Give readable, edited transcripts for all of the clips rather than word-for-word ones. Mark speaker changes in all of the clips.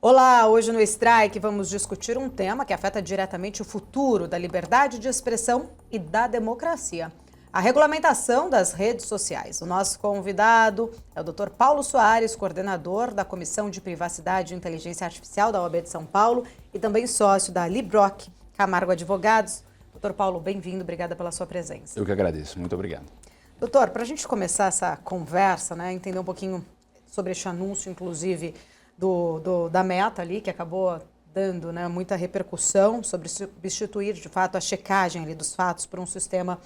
Speaker 1: Olá, hoje no Strike vamos discutir um tema que afeta diretamente o futuro da liberdade de expressão e da democracia: a regulamentação das redes sociais. O nosso convidado é o Dr. Paulo Soares, coordenador da Comissão de Privacidade e Inteligência Artificial da OAB de São Paulo e também sócio da Libroc Camargo Advogados. Dr. Paulo, bem-vindo, obrigada pela sua presença.
Speaker 2: Eu que agradeço, muito obrigado.
Speaker 1: Doutor, para a gente começar essa conversa, entender um pouquinho sobre este anúncio, inclusive, da Meta ali, que acabou dando muita repercussão sobre substituir, de fato, a checagem ali dos fatos por um sistema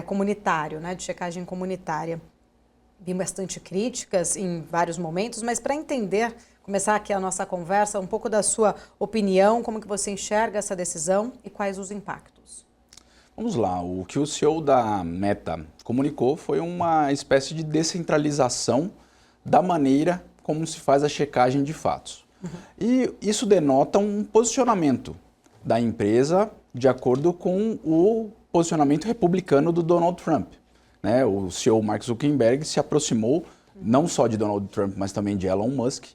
Speaker 1: comunitário, de checagem comunitária. Vi bastante críticas em vários momentos, mas para entender, começar aqui a nossa conversa, um pouco da sua opinião, como que você enxerga essa decisão e quais os impactos?
Speaker 2: Vamos lá, o que o CEO da Meta comunicou foi uma espécie de descentralização da maneira como se faz a checagem de fatos. E isso denota um posicionamento da empresa de acordo com o posicionamento republicano do Donald Trump. O CEO Mark Zuckerberg se aproximou não só de Donald Trump, mas também de Elon Musk,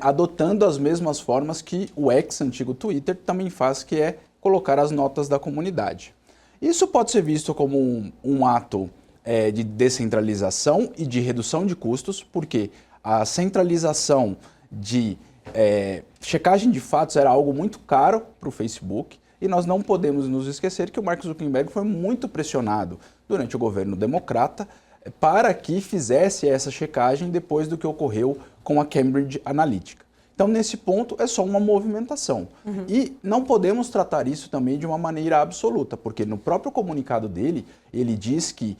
Speaker 2: adotando as mesmas formas que o ex-antigo Twitter também faz, que é colocar as notas da comunidade. Isso pode ser visto como um ato de descentralização e de redução de custos, porque a centralização de checagem de fatos era algo muito caro para o Facebook, e nós não podemos nos esquecer que o Mark Zuckerberg foi muito pressionado durante o governo democrata para que fizesse essa checagem depois do que ocorreu com a Cambridge Analytica. Então, nesse ponto, é só uma movimentação. E não podemos tratar isso também de uma maneira absoluta, porque no próprio comunicado dele, ele diz que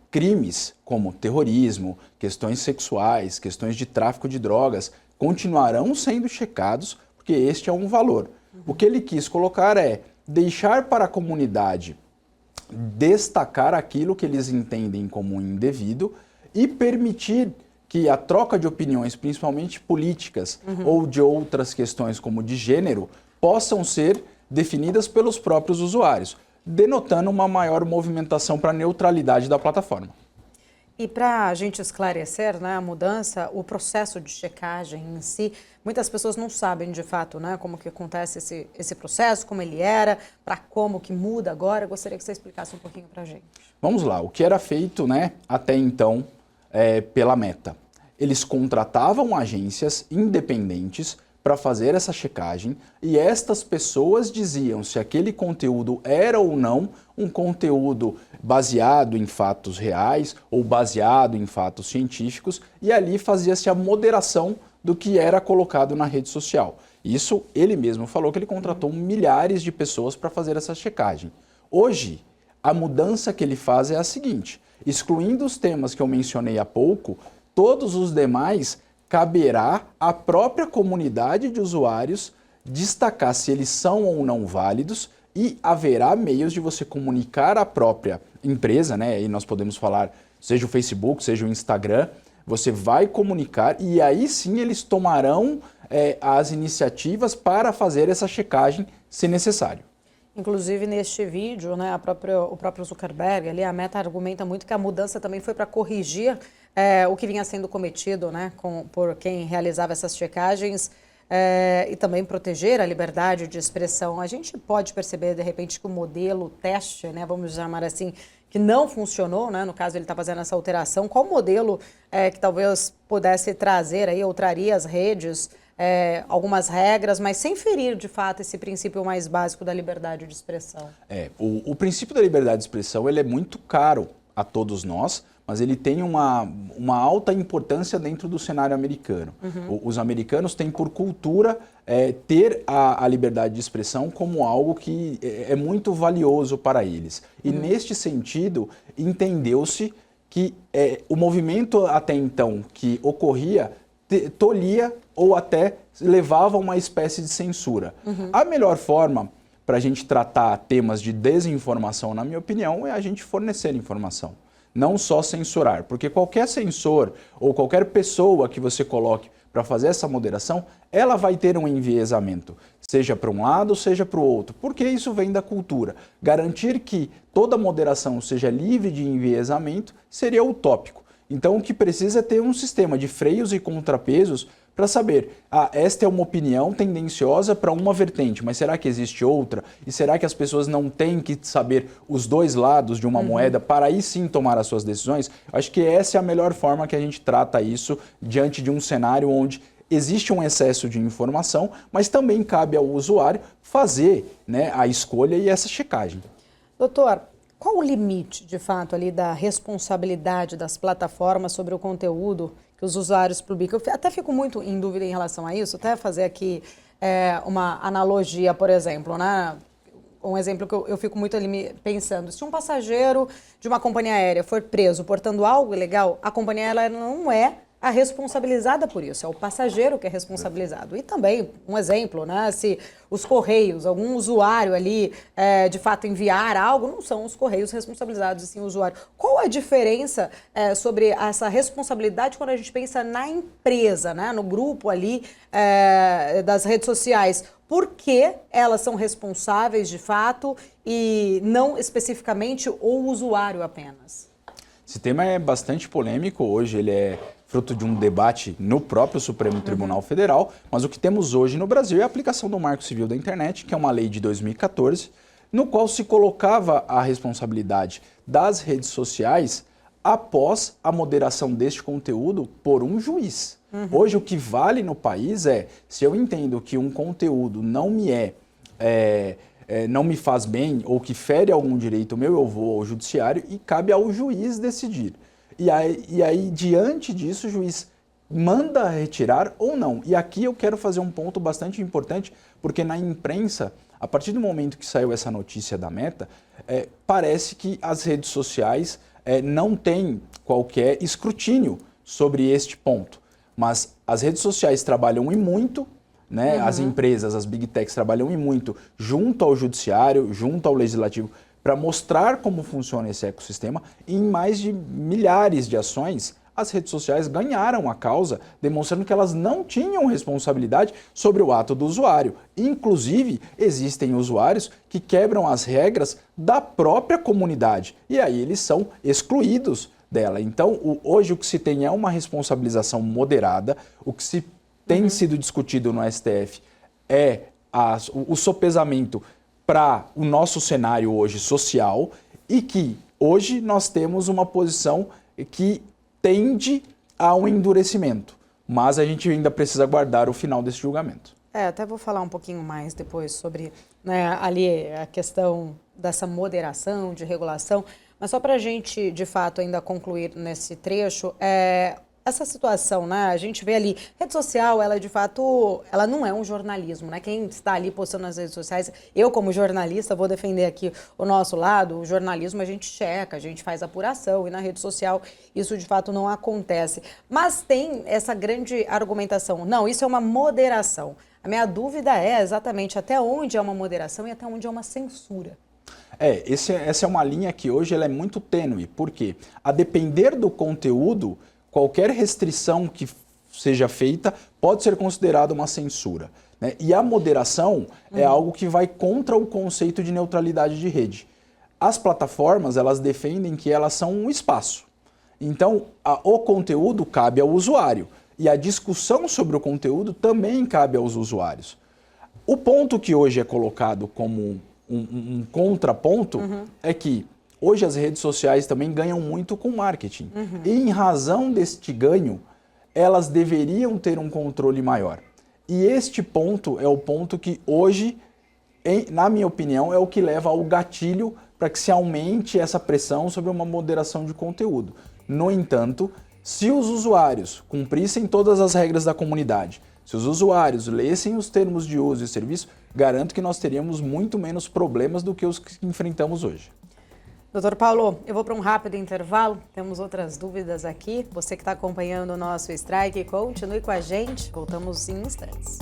Speaker 2: crimes como terrorismo, questões sexuais, questões de tráfico de drogas, continuarão sendo checados, porque este é um valor. O que ele quis colocar é deixar para a comunidade destacar aquilo que eles entendem como indevido e permitir que a troca de opiniões, principalmente políticas ou de outras questões como de gênero, possam ser definidas pelos próprios usuários, denotando uma maior movimentação para a neutralidade da plataforma.
Speaker 1: E para a gente esclarecer a mudança, o processo de checagem em si, muitas pessoas não sabem de fato como que acontece esse processo, como ele era, para como que muda agora. Eu gostaria que você explicasse um pouquinho para a gente.
Speaker 2: Vamos lá, o que era feito até então pela Meta. Eles contratavam agências independentes para fazer essa checagem e estas pessoas diziam se aquele conteúdo era ou não um conteúdo baseado em fatos reais ou baseado em fatos científicos, e ali fazia-se a moderação do que era colocado na rede social. Isso ele mesmo falou que ele contratou milhares de pessoas para fazer essa checagem. Hoje, a mudança que ele faz é a seguinte: excluindo os temas que eu mencionei há pouco, todos os demais caberá à própria comunidade de usuários destacar se eles são ou não válidos, e haverá meios de você comunicar à própria empresa, e nós podemos falar, seja o Facebook, seja o Instagram, você vai comunicar e aí sim eles tomarão as iniciativas para fazer essa checagem se necessário.
Speaker 1: Inclusive, neste vídeo, o próprio Zuckerberg, ali, a Meta argumenta muito que a mudança também foi para corrigir o que vinha sendo cometido por quem realizava essas checagens e também proteger a liberdade de expressão. A gente pode perceber, de repente, que o modelo teste, vamos chamar assim, que não funcionou, no caso ele está fazendo essa alteração. Qual modelo que talvez pudesse trazer aí, ou traria às redes algumas regras, mas sem ferir, de fato, esse princípio mais básico da liberdade de expressão?
Speaker 2: O princípio da liberdade de expressão ele é muito caro a todos nós, mas ele tem uma alta importância dentro do cenário americano. Os americanos têm por cultura ter a liberdade de expressão como algo que é muito valioso para eles. E neste sentido, entendeu-se que o movimento até então que ocorria tolhia ou até levava a uma espécie de censura. A melhor forma para a gente tratar temas de desinformação, na minha opinião, é a gente fornecer informação. Não só censurar, porque qualquer censor ou qualquer pessoa que você coloque para fazer essa moderação, ela vai ter um enviesamento, seja para um lado, seja para o outro, porque isso vem da cultura. Garantir que toda moderação seja livre de enviesamento seria utópico. Então, o que precisa é ter um sistema de freios e contrapesos para saber, esta é uma opinião tendenciosa para uma vertente, mas será que existe outra? E será que as pessoas não têm que saber os dois lados de uma moeda para aí sim tomar as suas decisões? Acho que essa é a melhor forma que a gente trata isso diante de um cenário onde existe um excesso de informação, mas também cabe ao usuário fazer, né, a escolha e essa checagem.
Speaker 1: Doutor, qual o limite, de fato, ali da responsabilidade das plataformas sobre o conteúdo que os usuários publicam? Eu até fico muito em dúvida em relação a isso, até fazer aqui uma analogia, por exemplo, né? Um exemplo que eu fico muito ali pensando, se um passageiro de uma companhia aérea for preso portando algo ilegal, a companhia ela não é a responsabilizada por isso, é o passageiro que é responsabilizado. E também, um exemplo, né, se os Correios, algum usuário ali, de fato enviar algo, não são os Correios responsabilizados, e sim o usuário. Qual a diferença sobre essa responsabilidade quando a gente pensa na empresa, né, no grupo ali das redes sociais? Por que elas são responsáveis de fato e não especificamente o usuário apenas?
Speaker 2: Esse tema é bastante polêmico, hoje ele é fruto de um debate no próprio Supremo Tribunal Federal, mas o que temos hoje no Brasil é a aplicação do Marco Civil da Internet, que é uma lei de 2014, no qual se colocava a responsabilidade das redes sociais após a moderação deste conteúdo por um juiz. Hoje o que vale no país é, se eu entendo que um conteúdo não não me faz bem ou que fere algum direito meu, eu vou ao judiciário e cabe ao juiz decidir. E aí, diante disso, o juiz manda retirar ou não. E aqui eu quero fazer um ponto bastante importante, porque na imprensa, a partir do momento que saiu essa notícia da Meta, parece que as redes sociais não têm qualquer escrutínio sobre este ponto. Mas as redes sociais trabalham e muito, né? As empresas, as big techs trabalham e muito junto ao judiciário, junto ao legislativo, para mostrar como funciona esse ecossistema. E em mais de milhares de ações, as redes sociais ganharam a causa, demonstrando que elas não tinham responsabilidade sobre o ato do usuário. Inclusive, existem usuários que quebram as regras da própria comunidade e aí eles são excluídos dela. Então, hoje o que se tem é uma responsabilização moderada, o que se tem sido discutido no STF é o sopesamento para o nosso cenário hoje social e que hoje nós temos uma posição que tende a um endurecimento, mas a gente ainda precisa aguardar o final desse julgamento.
Speaker 1: Até vou falar um pouquinho mais depois sobre, né, ali a questão dessa moderação, de regulação, mas só para a gente, de fato, ainda concluir nesse trecho, essa situação, né? A gente vê ali, rede social, ela de fato, ela não é um jornalismo, né? Quem está ali postando nas redes sociais, eu como jornalista vou defender aqui o nosso lado, o jornalismo a gente checa, a gente faz apuração e na rede social isso de fato não acontece. Mas tem essa grande argumentação, não, isso é uma moderação. A minha dúvida é exatamente até onde é uma moderação e até onde é uma censura.
Speaker 2: Essa é uma linha que hoje ela é muito tênue, porque a depender do conteúdo, qualquer restrição que seja feita pode ser considerada uma censura, né? E a moderação é algo que vai contra o conceito de neutralidade de rede. As plataformas, elas defendem que elas são um espaço. Então, o conteúdo cabe ao usuário e a discussão sobre o conteúdo também cabe aos usuários. O ponto que hoje é colocado como um contraponto é que hoje as redes sociais também ganham muito com marketing. E em razão deste ganho, elas deveriam ter um controle maior. E este ponto é o ponto que hoje, na minha opinião, é o que leva ao gatilho para que se aumente essa pressão sobre uma moderação de conteúdo. No entanto, se os usuários cumprissem todas as regras da comunidade, se os usuários lessem os termos de uso e serviço, garanto que nós teríamos muito menos problemas do que os que enfrentamos hoje.
Speaker 1: Doutor Paulo, eu vou para um rápido intervalo, temos outras dúvidas aqui. Você que está acompanhando o nosso Strike, continue com a gente, voltamos em instantes.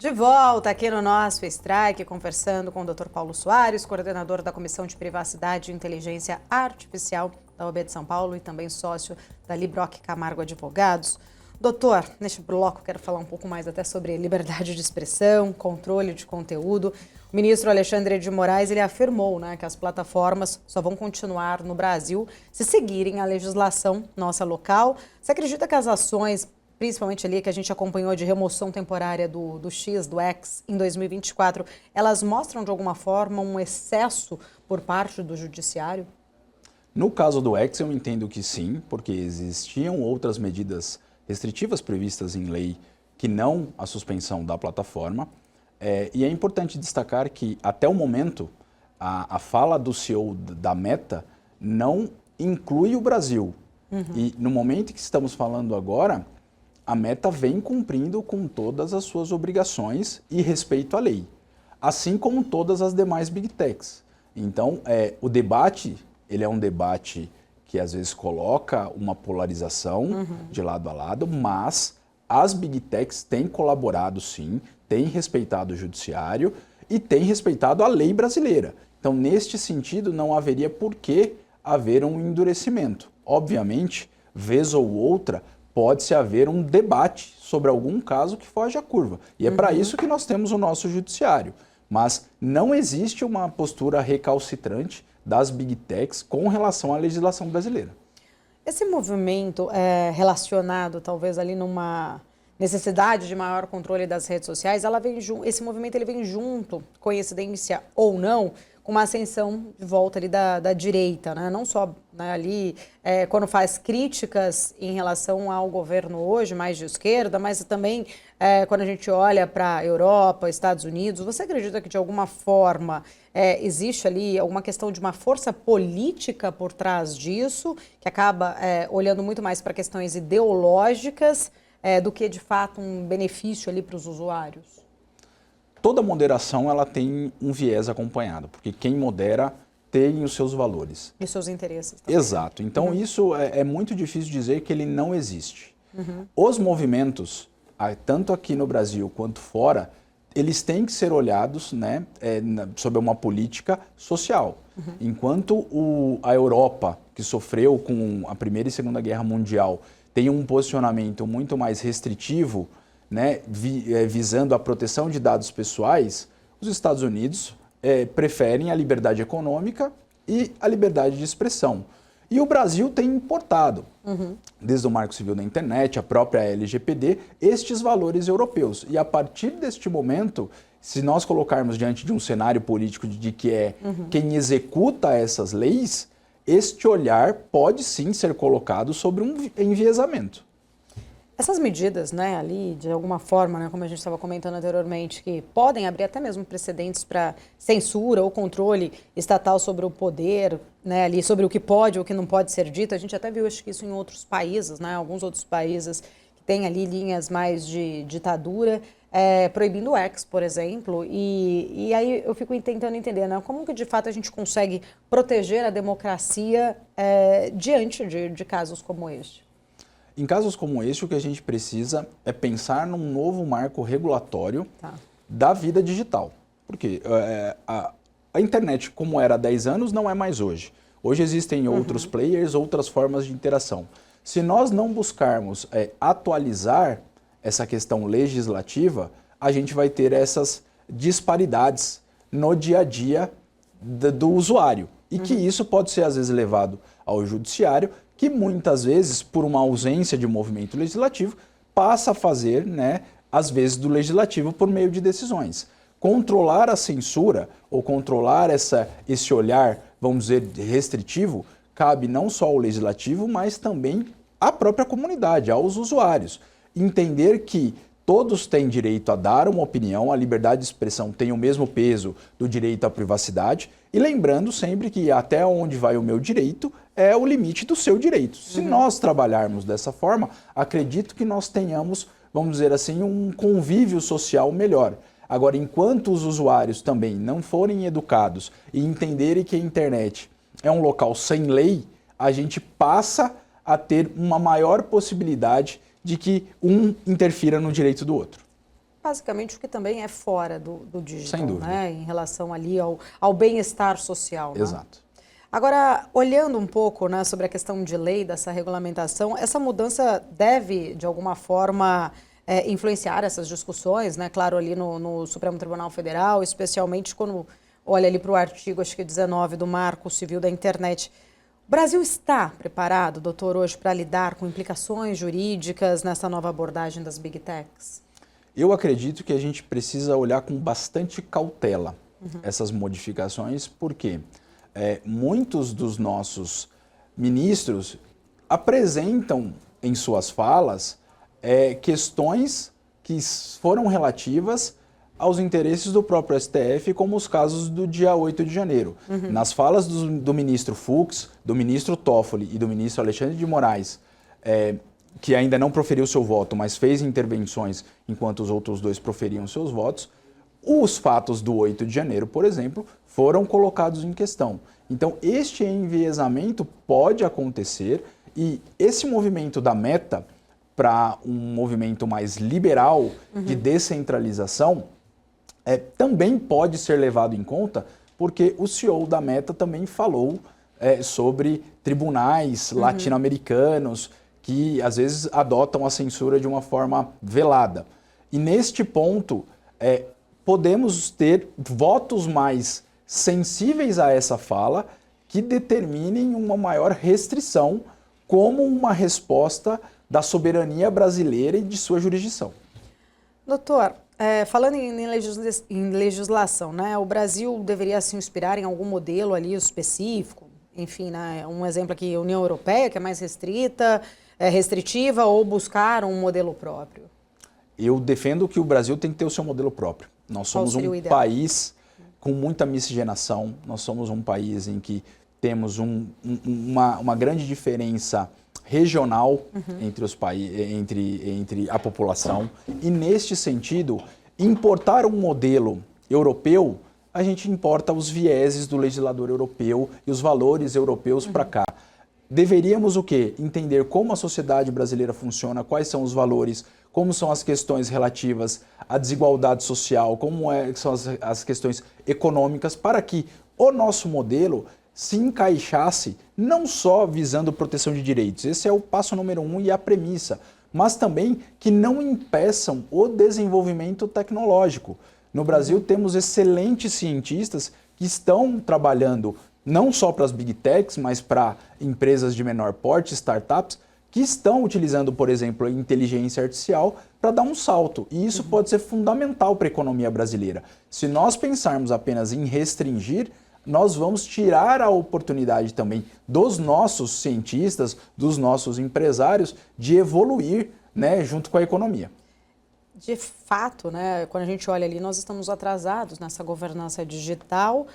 Speaker 1: De volta aqui no nosso Strike, conversando com o Dr. Paulo Soares, coordenador da Comissão de Privacidade e Inteligência Artificial da OAB de São Paulo e também sócio da Libroc Camargo Advogados. Doutor, neste bloco quero falar um pouco mais até sobre liberdade de expressão, controle de conteúdo. O ministro Alexandre de Moraes, ele afirmou, né, que as plataformas só vão continuar no Brasil se seguirem a legislação nossa local. Você acredita que as ações, principalmente ali que a gente acompanhou de remoção temporária do X em 2024, elas mostram de alguma forma um excesso por parte do judiciário?
Speaker 2: No caso do X, eu entendo que sim, porque existiam outras medidas restritivas previstas em lei que não a suspensão da plataforma. E é importante destacar que, até o momento, a fala do CEO da Meta não inclui o Brasil. E no momento que estamos falando agora, a Meta vem cumprindo com todas as suas obrigações e respeito à lei, assim como todas as demais Big Techs. Então, o debate, ele é um debate que às vezes coloca uma polarização de lado a lado, mas as Big Techs têm colaborado sim, têm respeitado o judiciário e têm respeitado a lei brasileira. Então, neste sentido, não haveria por que haver um endurecimento. Obviamente, vez ou outra, pode-se haver um debate sobre algum caso que foge à curva. E é para isso que nós temos o nosso judiciário. Mas não existe uma postura recalcitrante das Big Techs com relação à legislação brasileira.
Speaker 1: Esse movimento relacionado talvez ali numa necessidade de maior controle das redes sociais, esse movimento ele vem junto, coincidência ou não, com uma ascensão de volta ali da direita, né? Não só, né, ali quando faz críticas em relação ao governo hoje, mais de esquerda, mas também quando a gente olha para a Europa, Estados Unidos. Você acredita que de alguma forma existe ali alguma questão de uma força política por trás disso, que acaba olhando muito mais para questões ideológicas do que de fato um benefício ali para os usuários?
Speaker 2: Toda moderação ela tem um viés acompanhado, porque quem modera tem os seus valores.
Speaker 1: E seus interesses também.
Speaker 2: Exato. Então isso é muito difícil dizer que ele não existe. Os movimentos, tanto aqui no Brasil quanto fora, eles têm que ser olhados, né, sob uma política social. Enquanto a Europa, que sofreu com a Primeira e Segunda Guerra Mundial, tem um posicionamento muito mais restritivo, né, visando a proteção de dados pessoais, os Estados Unidos preferem a liberdade econômica e a liberdade de expressão. E o Brasil tem importado, desde o Marco Civil da Internet, a própria LGPD, estes valores europeus. E a partir deste momento, se nós colocarmos diante de um cenário político de que quem executa essas leis, este olhar pode sim ser colocado sobre um enviesamento.
Speaker 1: Essas medidas, né, ali, de alguma forma, né, como a gente estava comentando anteriormente, que podem abrir até mesmo precedentes para censura ou controle estatal sobre o poder, né, ali, sobre o que pode ou o que não pode ser dito. A gente até viu, acho que isso em outros países, né, alguns outros países que têm ali linhas mais de ditadura, proibindo o X, por exemplo. E aí eu fico tentando entender, né, como que de fato a gente consegue proteger a democracia diante de casos como este.
Speaker 2: Em casos como este, o que a gente precisa é pensar num novo marco regulatório da vida digital. Porque a internet, como era há 10 anos, não é mais hoje. Hoje existem outros players, outras formas de interação. Se nós não buscarmos atualizar essa questão legislativa, a gente vai ter essas disparidades no dia a dia do usuário. E que isso pode ser, às vezes, levado ao judiciário, que muitas vezes, por uma ausência de movimento legislativo, passa a fazer, né, às vezes, do legislativo por meio de decisões. Controlar a censura ou controlar esse olhar, vamos dizer, restritivo, cabe não só ao legislativo, mas também à própria comunidade, aos usuários. Entender que todos têm direito a dar uma opinião, a liberdade de expressão tem o mesmo peso do direito à privacidade, e lembrando sempre que até onde vai o meu direito é o limite do seu direito. Se nós trabalharmos dessa forma, acredito que nós tenhamos, vamos dizer assim, um convívio social melhor. Agora, enquanto os usuários também não forem educados e entenderem que a internet é um local sem lei, a gente passa a ter uma maior possibilidade de que um interfira no direito do outro.
Speaker 1: basicamente o que também é fora do digital,
Speaker 2: Sem dúvida.
Speaker 1: né? Em relação ali ao bem-estar social. Né?
Speaker 2: Exato.
Speaker 1: Agora, olhando um pouco, né, sobre a questão de lei, dessa regulamentação, essa mudança deve, de alguma forma, influenciar essas discussões, né? Claro, ali no Supremo Tribunal Federal, especialmente quando olha ali para o artigo, acho que 19 do Marco Civil da Internet. O Brasil está preparado, doutor, hoje para lidar com implicações jurídicas nessa nova abordagem das Big Techs?
Speaker 2: Eu acredito que a gente precisa olhar com bastante cautela essas modificações, porque muitos dos nossos ministros apresentam em suas falas questões que foram relativas aos interesses do próprio STF, como os casos do dia 8 de janeiro. Nas falas do ministro Fux, do ministro Toffoli e do ministro Alexandre de Moraes, que ainda não proferiu seu voto, mas fez intervenções enquanto os outros dois proferiam seus votos, os fatos do 8 de janeiro, por exemplo, foram colocados em questão. Então, este enviesamento pode acontecer e esse movimento da Meta para um movimento mais liberal de descentralização também pode ser levado em conta, porque o CEO da Meta também falou sobre tribunais latino-americanos que às vezes adotam a censura de uma forma velada. E neste ponto, podemos ter votos mais sensíveis a essa fala que determinem uma maior restrição como uma resposta da soberania brasileira e de sua jurisdição.
Speaker 1: Doutor, falando em legislação, né, o Brasil deveria se inspirar em algum modelo ali específico? Enfim, né, um exemplo aqui, a União Europeia, que é mais restritiva, ou buscar um modelo próprio?
Speaker 2: Eu defendo que o Brasil tem que ter o seu modelo próprio. Nós somos um país com muita miscigenação, nós somos um país em que temos uma grande diferença regional entre a população, e neste sentido, importar um modelo europeu, a gente importa os vieses do legislador europeu e os valores europeus para cá. Deveríamos o quê? Entender como a sociedade brasileira funciona, quais são os valores, como são as questões relativas à desigualdade social, como são as questões econômicas, para que o nosso modelo se encaixasse não só visando proteção de direitos, esse é o passo número 1 e a premissa, mas também que não impeçam o desenvolvimento tecnológico. No Brasil temos excelentes cientistas que estão trabalhando não só para as Big Techs, mas para empresas de menor porte, startups, que estão utilizando, por exemplo, a inteligência artificial para dar um salto. E isso pode ser fundamental para a economia brasileira. Se nós pensarmos apenas em restringir, nós vamos tirar a oportunidade também dos nossos cientistas, dos nossos empresários, de evoluir, né, junto com a economia.
Speaker 1: De fato, né, quando a gente olha ali, nós estamos atrasados nessa governança digital,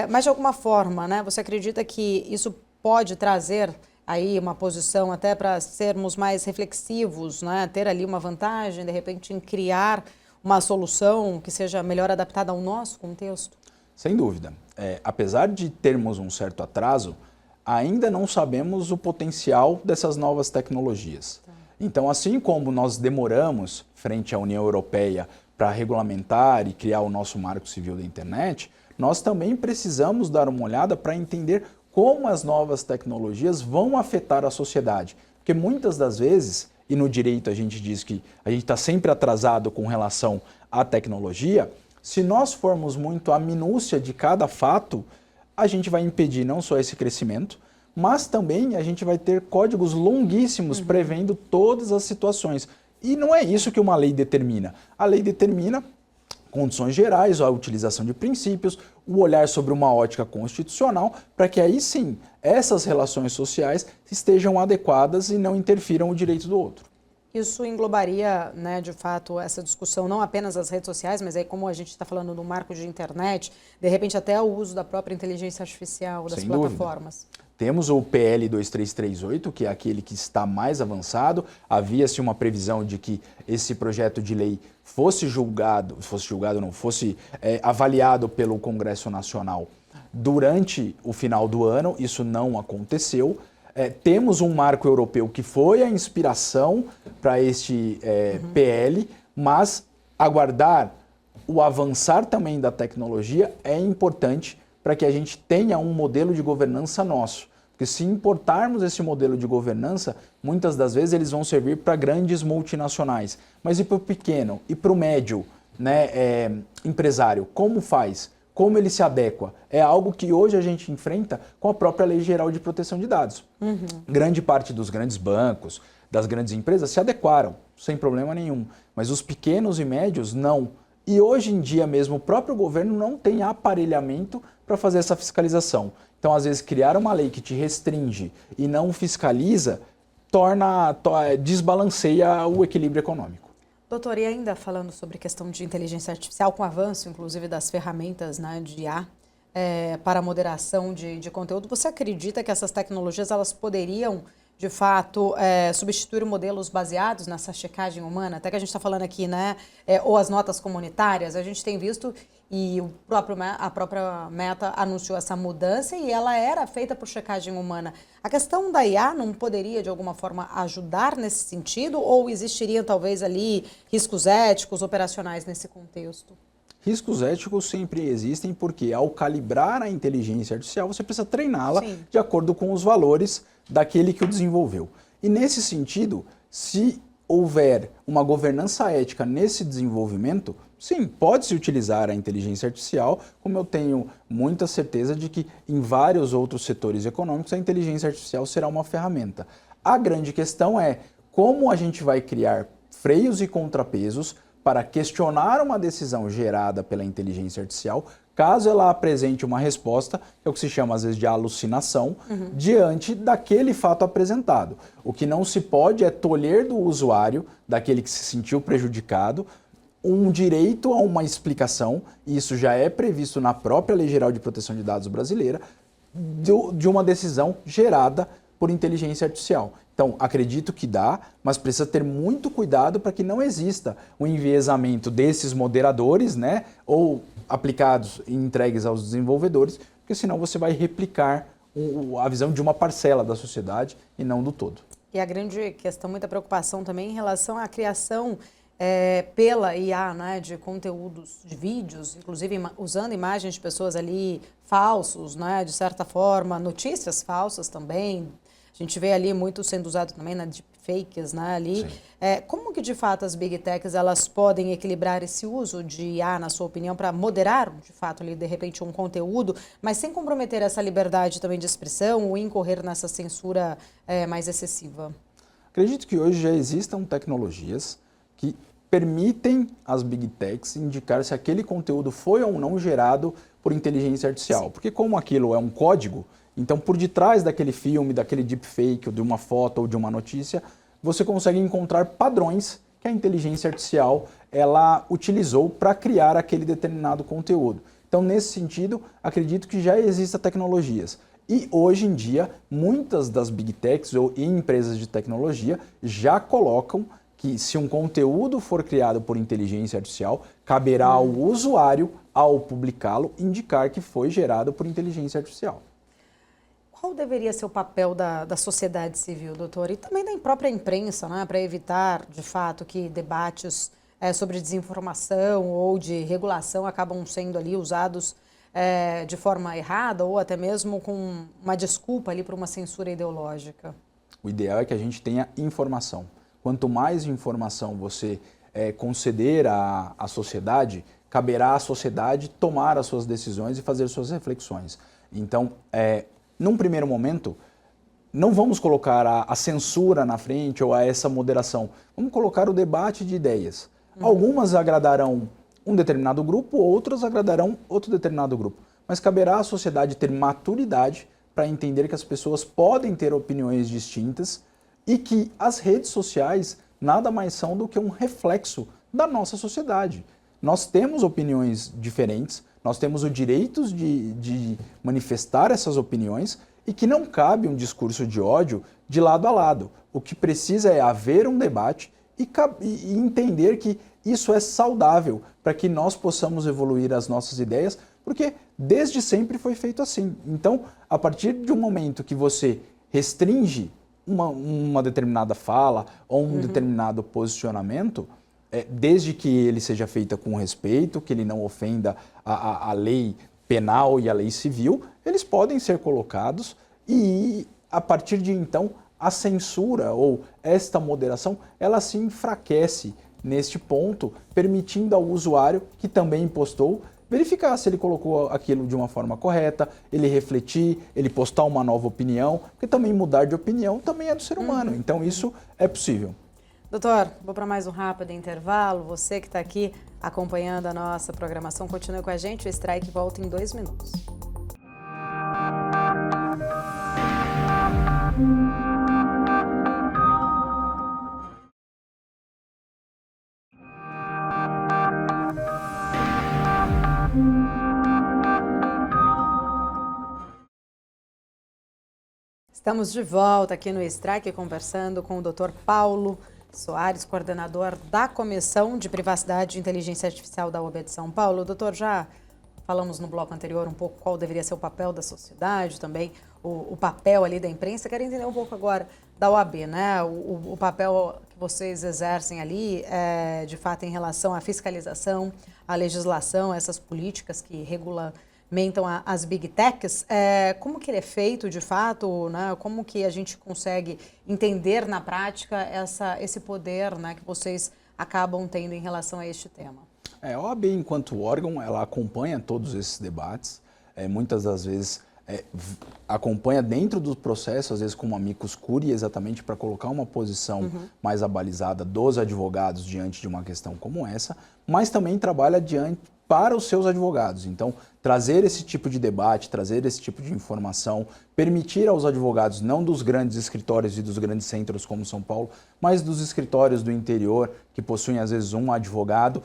Speaker 1: mas de alguma forma, né, você acredita que isso pode trazer aí uma posição até para sermos mais reflexivos, né, ter ali uma vantagem, de repente, em criar uma solução que seja melhor adaptada ao nosso contexto?
Speaker 2: Sem dúvida. Apesar de termos um certo atraso, ainda não sabemos o potencial dessas novas tecnologias. Então, assim como nós demoramos frente à União Europeia para regulamentar e criar o nosso Marco Civil da Internet, nós também precisamos dar uma olhada para entender como as novas tecnologias vão afetar a sociedade. Porque muitas das vezes, e no direito a gente diz que a gente está sempre atrasado com relação à tecnologia, se nós formos muito à minúcia de cada fato, a gente vai impedir não só esse crescimento, mas também a gente vai ter códigos longuíssimos prevendo todas as situações. E não é isso que uma lei determina. A lei determina condições gerais, a utilização de princípios, o olhar sobre uma ótica constitucional, para que aí sim essas relações sociais estejam adequadas e não interfiram o direito do outro.
Speaker 1: Isso englobaria, né, de fato, essa discussão, não apenas as redes sociais, mas aí como a gente está falando do marco de internet, de repente até o uso da própria inteligência artificial, das plataformas.
Speaker 2: Temos o PL 2338, que é aquele que está mais avançado. Havia-se uma previsão de que esse projeto de lei fosse avaliado pelo Congresso Nacional durante o final do ano. Isso não aconteceu. Temos um marco europeu que foi a inspiração para este PL, mas aguardar o avançar também da tecnologia é importante para que a gente tenha um modelo de governança nosso. Porque se importarmos esse modelo de governança, muitas das vezes eles vão servir para grandes multinacionais. Mas e para o pequeno? E para o médio, né, empresário? Como faz? Como ele se adequa? É algo que hoje a gente enfrenta com a própria Lei Geral de Proteção de Dados. Grande parte dos grandes bancos, das grandes empresas se adequaram, sem problema nenhum. Mas os pequenos e médios não. E hoje em dia mesmo o próprio governo não tem aparelhamento para fazer essa fiscalização. Então, às vezes, criar uma lei que te restringe e não fiscaliza desbalanceia o equilíbrio econômico.
Speaker 1: Doutor, e ainda falando sobre questão de inteligência artificial, com o avanço, inclusive, das ferramentas, né, de IA para a moderação de conteúdo, você acredita que essas tecnologias elas poderiam, de fato, substituir modelos baseados nessa checagem humana? Até que a gente está falando aqui, né, ou as notas comunitárias, a gente tem visto, e a própria Meta anunciou essa mudança e ela era feita por checagem humana. A questão da IA não poderia, de alguma forma, ajudar nesse sentido ou existiriam, talvez, ali riscos éticos, operacionais nesse contexto?
Speaker 2: Riscos éticos sempre existem porque, ao calibrar a inteligência artificial, você precisa treiná-la de acordo com os valores daquele que o desenvolveu. E, nesse sentido, se houver uma governança ética nesse desenvolvimento, sim, pode-se utilizar a inteligência artificial, como eu tenho muita certeza de que em vários outros setores econômicos a inteligência artificial será uma ferramenta. A grande questão é como a gente vai criar freios e contrapesos para questionar uma decisão gerada pela inteligência artificial, caso ela apresente uma resposta, que é o que se chama às vezes de alucinação, diante daquele fato apresentado. O que não se pode é tolher do usuário, daquele que se sentiu prejudicado, um direito a uma explicação, e isso já é previsto na própria Lei Geral de Proteção de Dados brasileira, de uma decisão gerada por inteligência artificial. Então, acredito que dá, mas precisa ter muito cuidado para que não exista um enviesamento desses moderadores, né, ou aplicados e entregues aos desenvolvedores, porque senão você vai replicar a visão de uma parcela da sociedade e não do todo.
Speaker 1: E a grande questão, muita preocupação também em relação à criação pela IA, né, de conteúdos, de vídeos, inclusive usando imagens de pessoas ali falsos, né, de certa forma, notícias falsas também. A gente vê ali muito sendo usado também na deepfakes, né, ali. Como que, de fato, as Big Techs elas podem equilibrar esse uso de IA, na sua opinião, para moderar, de fato, ali, de repente, um conteúdo, mas sem comprometer essa liberdade também de expressão ou incorrer nessa censura mais excessiva?
Speaker 2: Acredito que hoje já existam tecnologias que permitem às Big Techs indicar se aquele conteúdo foi ou não gerado por inteligência artificial. Porque como aquilo é um código, então por detrás daquele filme, daquele deepfake, ou de uma foto ou de uma notícia, você consegue encontrar padrões que a inteligência artificial ela utilizou para criar aquele determinado conteúdo. Então, nesse sentido, acredito que já existam tecnologias. E hoje em dia, muitas das Big Techs ou empresas de tecnologia já colocam que se um conteúdo for criado por inteligência artificial, caberá ao usuário, ao publicá-lo, indicar que foi gerado por inteligência artificial.
Speaker 1: Qual deveria ser o papel da sociedade civil, doutor? E também da própria imprensa, né, para evitar, de fato, que debates sobre desinformação ou de regulação acabam sendo ali usados de forma errada ou até mesmo com uma desculpa ali para uma censura ideológica?
Speaker 2: O ideal é que a gente tenha informação. Quanto mais informação você conceder à sociedade, caberá à sociedade tomar as suas decisões e fazer suas reflexões. Então, num primeiro momento, não vamos colocar a censura na frente ou essa moderação. Vamos colocar o debate de ideias. Algumas agradarão um determinado grupo, outras agradarão outro determinado grupo. Mas caberá à sociedade ter maturidade para entender que as pessoas podem ter opiniões distintas e que as redes sociais nada mais são do que um reflexo da nossa sociedade. Nós temos opiniões diferentes, nós temos o direito de manifestar essas opiniões e que não cabe um discurso de ódio de lado a lado. O que precisa é haver um debate e entender que isso é saudável para que nós possamos evoluir as nossas ideias, porque desde sempre foi feito assim. Então, a partir de um momento que você restringe uma determinada fala ou um determinado posicionamento, desde que ele seja feito com respeito, que ele não ofenda a lei penal e a lei civil, eles podem ser colocados e, a partir de então, a censura ou esta moderação, ela se enfraquece neste ponto, permitindo ao usuário que também postou verificar se ele colocou aquilo de uma forma correta, ele refletir, ele postar uma nova opinião, porque também mudar de opinião também é do ser humano, então isso é possível.
Speaker 1: Doutor, vou para mais um rápido intervalo. Você que está aqui acompanhando a nossa programação, continue com a gente, o Strike volta em 2 minutos. Estamos de volta aqui no Strike conversando com o Dr. Paulo Soares, coordenador da Comissão de Privacidade e Inteligência Artificial da OAB de São Paulo. Doutor, já falamos no bloco anterior um pouco qual deveria ser o papel da sociedade, também o papel ali da imprensa. Quero entender um pouco agora da OAB, né? O papel que vocês exercem ali, de fato, em relação à fiscalização, à legislação, essas políticas que regulamentam as Big Techs. Como que ele é feito, de fato, né? Como que a gente consegue entender na prática esse poder, né, que vocês acabam tendo em relação a este tema?
Speaker 2: A OAB, enquanto órgão, ela acompanha todos esses debates, muitas das vezes acompanha dentro do processo, às vezes como amicus curiae, exatamente para colocar uma posição mais abalizada dos advogados diante de uma questão como essa, mas também trabalha para os seus advogados. Então, trazer esse tipo de debate, trazer esse tipo de informação, permitir aos advogados, não dos grandes escritórios e dos grandes centros como São Paulo, mas dos escritórios do interior, que possuem às vezes um advogado,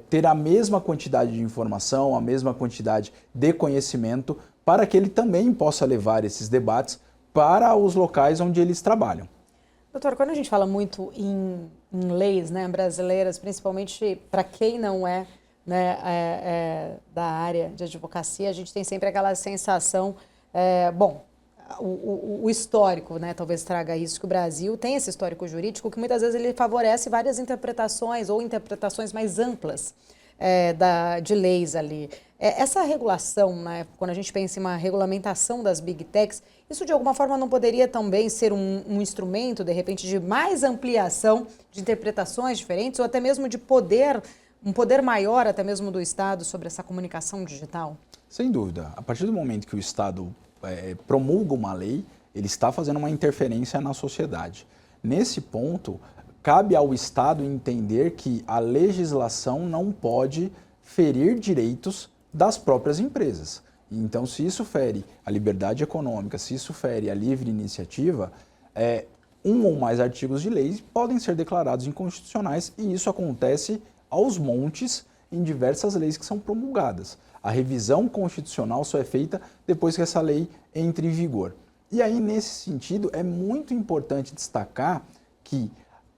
Speaker 2: ter a mesma quantidade de informação, a mesma quantidade de conhecimento, para que ele também possa levar esses debates para os locais onde eles trabalham.
Speaker 1: Doutor, quando a gente fala muito em leis, né, brasileiras, principalmente para quem não é, né, da área de advocacia, a gente tem sempre aquela sensação, o histórico, né, talvez traga isso, que o Brasil tem esse histórico jurídico que muitas vezes ele favorece várias interpretações ou interpretações mais amplas de leis ali. Essa regulação, né, quando a gente pensa em uma regulamentação das Big Techs, isso de alguma forma não poderia também ser um instrumento, de repente, de mais ampliação de interpretações diferentes ou até mesmo de um poder maior até mesmo do Estado sobre essa comunicação digital?
Speaker 2: Sem dúvida. A partir do momento que o Estado promulga uma lei, ele está fazendo uma interferência na sociedade. Nesse ponto, cabe ao Estado entender que a legislação não pode ferir direitos das próprias empresas. Então, se isso fere a liberdade econômica, se isso fere a livre iniciativa, um ou mais artigos de leis podem ser declarados inconstitucionais e isso acontece aos montes em diversas leis que são promulgadas. A revisão constitucional só é feita depois que essa lei entre em vigor. E aí, nesse sentido, é muito importante destacar que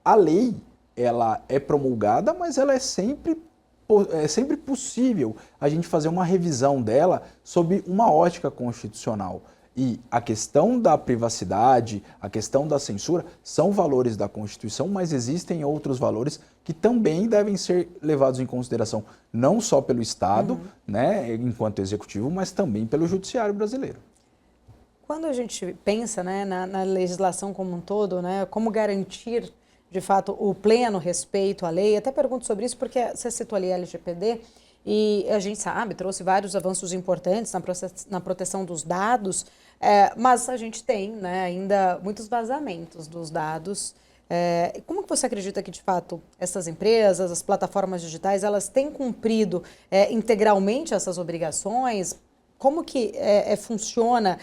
Speaker 2: a lei ela é promulgada, mas ela é sempre possível a gente fazer uma revisão dela sob uma ótica constitucional. E a questão da privacidade, a questão da censura são valores da Constituição, mas existem outros valores que também devem ser levados em consideração, não só pelo Estado, né, enquanto executivo, mas também pelo Judiciário brasileiro.
Speaker 1: Quando a gente pensa, né, na legislação como um todo, né, como garantir, de fato, o pleno respeito à lei, até pergunto sobre isso porque você citou ali a LGPD, e a gente sabe, trouxe vários avanços importantes na proteção dos dados, mas a gente tem, né, ainda muitos vazamentos dos dados. Como que você acredita que, de fato, essas empresas, as plataformas digitais, elas têm cumprido integralmente essas obrigações? Como que funciona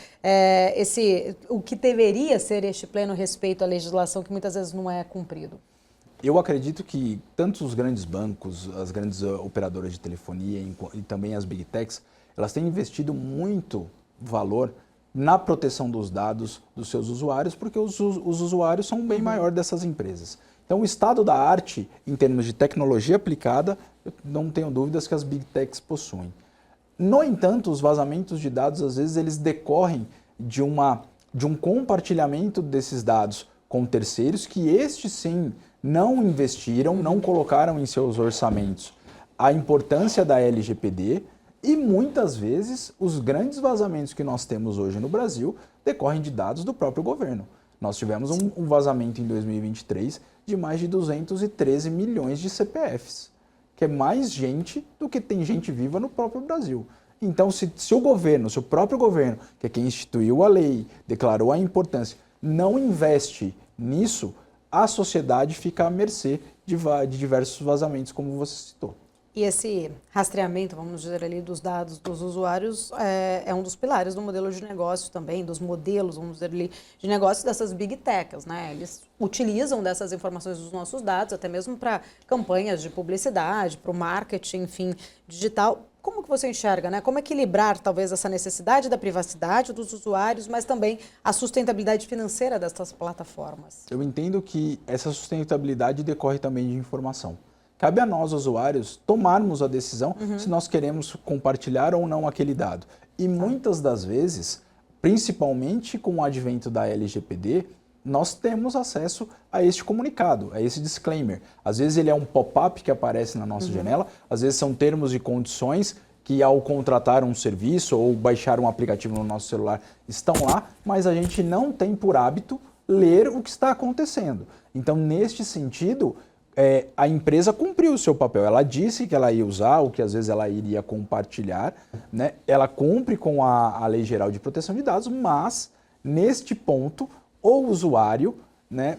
Speaker 1: o que deveria ser este pleno respeito à legislação que muitas vezes não é cumprido?
Speaker 2: Eu acredito que tanto os grandes bancos, as grandes operadoras de telefonia e também as Big Techs, elas têm investido muito valor na proteção dos dados dos seus usuários, porque os usuários são um bem maior dessas empresas. Então, o estado da arte, em termos de tecnologia aplicada, eu não tenho dúvidas que as Big Techs possuem. No entanto, os vazamentos de dados, às vezes, eles decorrem de um compartilhamento desses dados com terceiros, que estes sim não investiram, não colocaram em seus orçamentos a importância da LGPD e muitas vezes os grandes vazamentos que nós temos hoje no Brasil decorrem de dados do próprio governo. Nós tivemos um vazamento em 2023 de mais de 213 milhões de CPFs, que é mais gente do que tem gente viva no próprio Brasil. Então, se o próprio governo, que é quem instituiu a lei, declarou a importância, não investe nisso, a sociedade fica à mercê de diversos vazamentos, como você citou.
Speaker 1: E esse rastreamento, vamos dizer ali, dos dados dos usuários é um dos pilares do modelo de negócio também, dos modelos, vamos dizer ali, de negócio dessas big techs, né? Eles utilizam dessas informações dos nossos dados, até mesmo para campanhas de publicidade, para o marketing, enfim, digital. Como que você enxerga, né? Como equilibrar, talvez, essa necessidade da privacidade dos usuários, mas também a sustentabilidade financeira dessas plataformas?
Speaker 2: Eu entendo que essa sustentabilidade decorre também de informação. Cabe a nós, usuários, tomarmos a decisão se nós queremos compartilhar ou não aquele dado. E muitas das vezes, principalmente com o advento da LGPD, nós temos acesso a este comunicado, a esse disclaimer. Às vezes ele é um pop-up que aparece na nossa janela, às vezes são termos e condições que ao contratar um serviço ou baixar um aplicativo no nosso celular estão lá, mas a gente não tem por hábito ler o que está acontecendo. Então, neste sentido, a empresa cumpriu o seu papel. Ela disse que ela ia usar, ou que às vezes ela iria compartilhar, né? Ela cumpre com a Lei Geral de Proteção de Dados, mas, neste ponto, o usuário, né,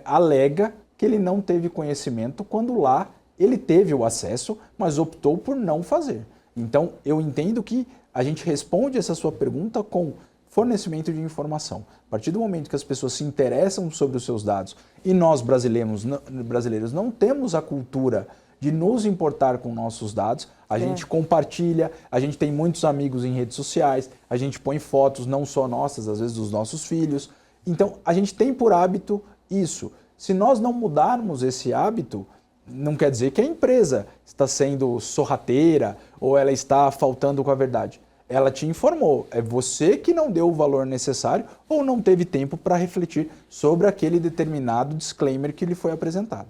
Speaker 2: alega que ele não teve conhecimento quando lá ele teve o acesso, mas optou por não fazer. Então, eu entendo que a gente responde essa sua pergunta com fornecimento de informação. A partir do momento que as pessoas se interessam sobre os seus dados e nós brasileiros não temos a cultura de nos importar com nossos dados, a gente compartilha, a gente tem muitos amigos em redes sociais, a gente põe fotos não só nossas, às vezes dos nossos filhos. Então, a gente tem por hábito isso. Se nós não mudarmos esse hábito, não quer dizer que a empresa está sendo sorrateira ou ela está faltando com a verdade. Ela te informou, é você que não deu o valor necessário ou não teve tempo para refletir sobre aquele determinado disclaimer que lhe foi apresentado.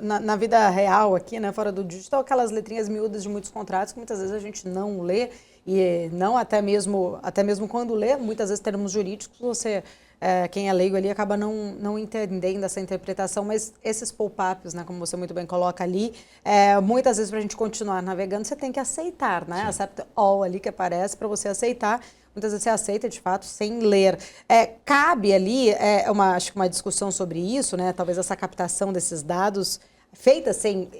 Speaker 1: Na vida real aqui, né, fora do digital, aquelas letrinhas miúdas de muitos contratos que muitas vezes a gente não lê e não até mesmo quando lê, muitas vezes termos jurídicos, quem é leigo ali acaba não entendendo essa interpretação, mas esses pop-ups, né, como você muito bem coloca ali, muitas vezes para a gente continuar navegando, você tem que aceitar, né? Accept all ali que aparece para você aceitar. Muitas vezes você aceita, de fato, sem ler. Cabe ali, acho que uma discussão sobre isso, né? Talvez essa captação desses dados feita sem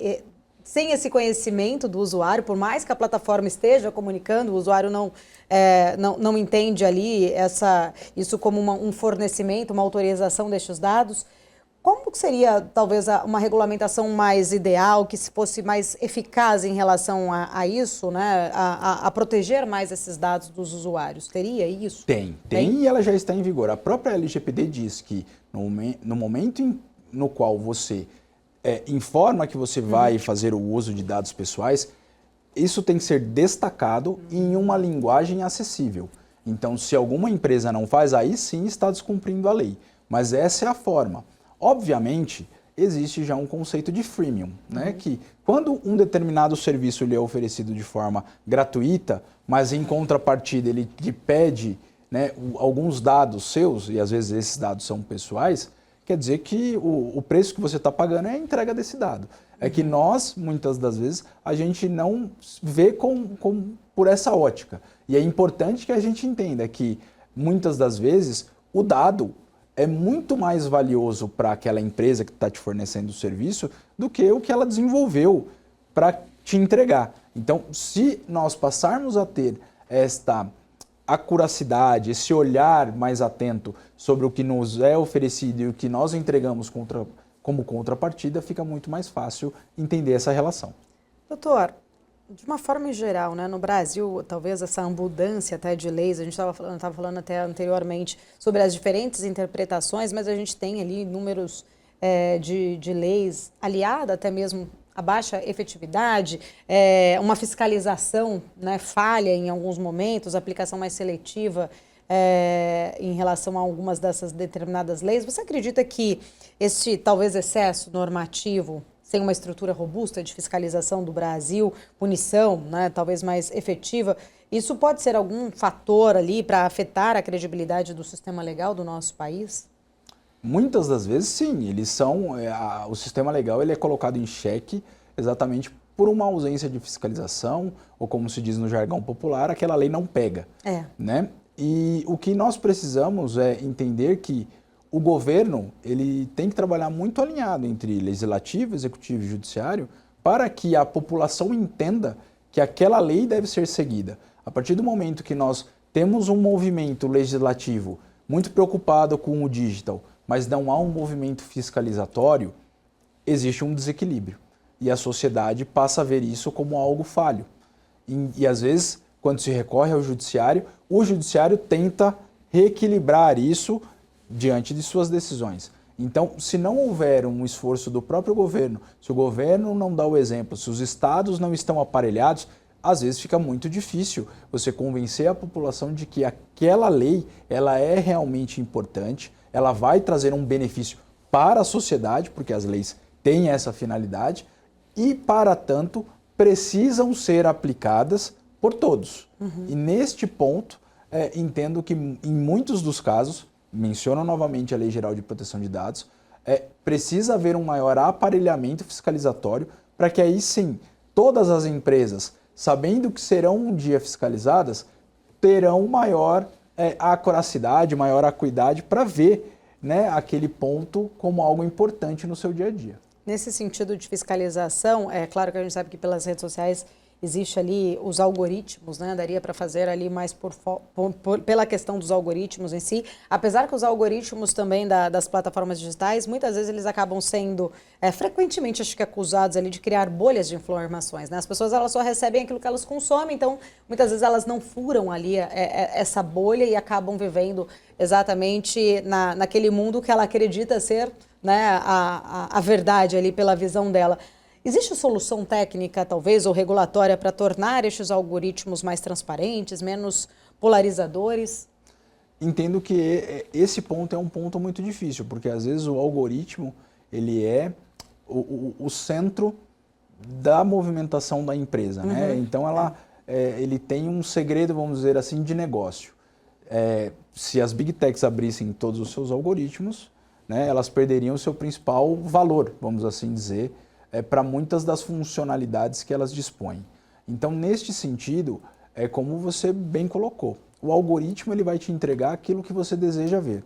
Speaker 1: esse conhecimento do usuário, por mais que a plataforma esteja comunicando, o usuário não entende ali isso como um fornecimento, uma autorização destes dados. Como seria, talvez, uma regulamentação mais ideal, que fosse mais eficaz em relação a isso, né? A proteger mais esses dados dos usuários? Teria isso?
Speaker 2: Tem e ela já está em vigor. A própria LGPD diz que no momento no qual você informa que você vai fazer o uso de dados pessoais, isso tem que ser destacado em uma linguagem acessível. Então, se alguma empresa não faz, aí sim está descumprindo a lei. Mas essa é a forma. Obviamente, existe já um conceito de freemium, né? Que quando um determinado serviço lhe é oferecido de forma gratuita, mas em contrapartida ele te pede, né, alguns dados seus, e às vezes esses dados são pessoais, quer dizer que o preço que você está pagando é a entrega desse dado. É que nós, muitas das vezes, a gente não vê por essa ótica. E é importante que a gente entenda que, muitas das vezes, o dado é muito mais valioso para aquela empresa que está te fornecendo o serviço do que o que ela desenvolveu para te entregar. Então, se nós passarmos a ter esta acuracidade, esse olhar mais atento sobre o que nos é oferecido e o que nós entregamos como contrapartida, fica muito mais fácil entender essa relação.
Speaker 1: Doutor, de uma forma geral, né, no Brasil, talvez essa abundância até de leis, a gente estava falando até anteriormente sobre as diferentes interpretações, mas a gente tem ali números de leis aliada até mesmo a baixa efetividade, uma fiscalização, né, falha em alguns momentos, aplicação mais seletiva em relação a algumas dessas determinadas leis. Você acredita que este talvez excesso normativo, sem uma estrutura robusta de fiscalização do Brasil, punição, né, talvez mais efetiva, isso pode ser algum fator ali para afetar a credibilidade do sistema legal do nosso país?
Speaker 2: Muitas das vezes, sim. O sistema legal ele é colocado em xeque exatamente por uma ausência de fiscalização, ou como se diz no jargão popular, aquela lei não pega. Né? E o que nós precisamos é entender que o governo ele tem que trabalhar muito alinhado entre legislativo, executivo e judiciário para que a população entenda que aquela lei deve ser seguida. A partir do momento que nós temos um movimento legislativo muito preocupado com o digital, mas não há um movimento fiscalizatório, existe um desequilíbrio. E a sociedade passa a ver isso como algo falho. E às vezes, quando se recorre ao judiciário, o judiciário tenta reequilibrar isso diante de suas decisões. Então, se não houver um esforço do próprio governo, se o governo não dá o exemplo, se os estados não estão aparelhados, às vezes fica muito difícil você convencer a população de que aquela lei ela é realmente importante, ela vai trazer um benefício para a sociedade, porque as leis têm essa finalidade, e, para tanto, precisam ser aplicadas por todos. E neste ponto, entendo que em muitos dos casos, menciono novamente a Lei Geral de Proteção de Dados, precisa haver um maior aparelhamento fiscalizatório para que aí sim, todas as empresas, sabendo que serão um dia fiscalizadas, terão maior acuracidade, maior acuidade para ver, né, aquele ponto como algo importante no seu dia a dia.
Speaker 1: Nesse sentido de fiscalização, é claro que a gente sabe que pelas redes sociais existe ali os algoritmos, né? Daria para fazer ali mais pela questão dos algoritmos em si, apesar que os algoritmos também das plataformas digitais, muitas vezes eles acabam sendo frequentemente, acho que acusados ali de criar bolhas de informações, né? As pessoas elas só recebem aquilo que elas consomem, então muitas vezes elas não furam ali essa bolha e acabam vivendo exatamente naquele mundo que ela acredita ser, né, a verdade ali pela visão dela. Existe solução técnica, talvez, ou regulatória para tornar estes algoritmos mais transparentes, menos polarizadores?
Speaker 2: Entendo que esse ponto é um ponto muito difícil, porque às vezes o algoritmo ele é o centro da movimentação da empresa, né? Então ele tem um segredo, vamos dizer assim, de negócio. Se as Big Techs abrissem todos os seus algoritmos, né, elas perderiam o seu principal valor, vamos assim dizer, para muitas das funcionalidades que elas dispõem. Então, neste sentido, é como você bem colocou, o algoritmo ele vai te entregar aquilo que você deseja ver.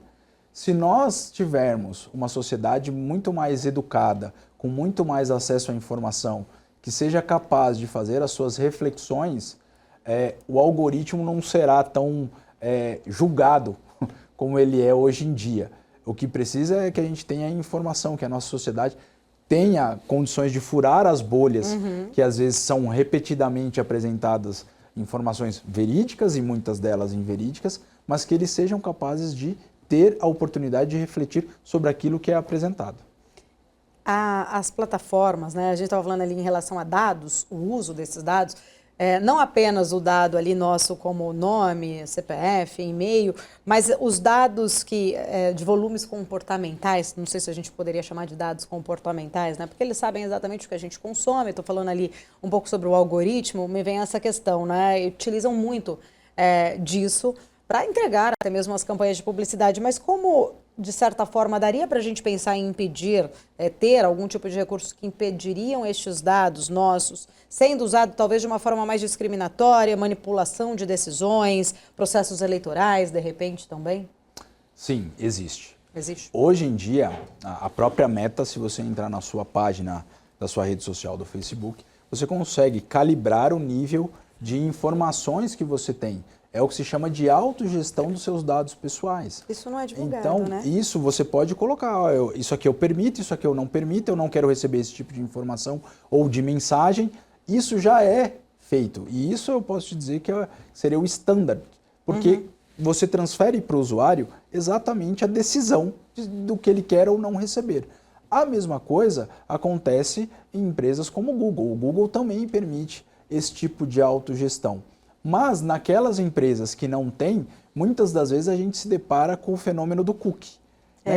Speaker 2: Se nós tivermos uma sociedade muito mais educada, com muito mais acesso à informação, que seja capaz de fazer as suas reflexões, o algoritmo não será tão julgado como ele é hoje em dia. O que precisa é que a gente tenha informação, que a nossa sociedade tenha condições de furar as bolhas que às vezes são repetidamente apresentadas informações verídicas e muitas delas inverídicas, mas que eles sejam capazes de ter a oportunidade de refletir sobre aquilo que é apresentado.
Speaker 1: As plataformas, né? A gente estava falando ali em relação a dados, o uso desses dados, não apenas o dado ali nosso como nome, CPF, e-mail, mas os dados de volumes comportamentais, não sei se a gente poderia chamar de dados comportamentais, né? Porque eles sabem exatamente o que a gente consome. Estou falando ali um pouco sobre o algoritmo, me vem essa questão, né? E utilizam muito disso para entregar até mesmo as campanhas de publicidade, mas como, de certa forma, daria para a gente pensar em impedir, ter algum tipo de recursos que impediriam estes dados nossos, sendo usado talvez de uma forma mais discriminatória, manipulação de decisões, processos eleitorais, de repente, também?
Speaker 2: Sim, existe.
Speaker 1: Existe.
Speaker 2: Hoje em dia, a própria Meta, se você entrar na sua página da sua rede social do Facebook, você consegue calibrar o nível de informações que você tem. É o que se chama de autogestão dos seus dados pessoais.
Speaker 1: Isso não é divulgado,
Speaker 2: então,
Speaker 1: né?
Speaker 2: Isso você pode colocar, isso aqui eu permito, isso aqui eu não permito, eu não quero receber esse tipo de informação ou de mensagem. Isso já é feito. E isso eu posso te dizer que seria o standard. Porque você transfere para o usuário exatamente a decisão do que ele quer ou não receber. A mesma coisa acontece em empresas como o Google. O Google também permite esse tipo de autogestão. Mas naquelas empresas que não têm, muitas das vezes a gente se depara com o fenômeno do cookie.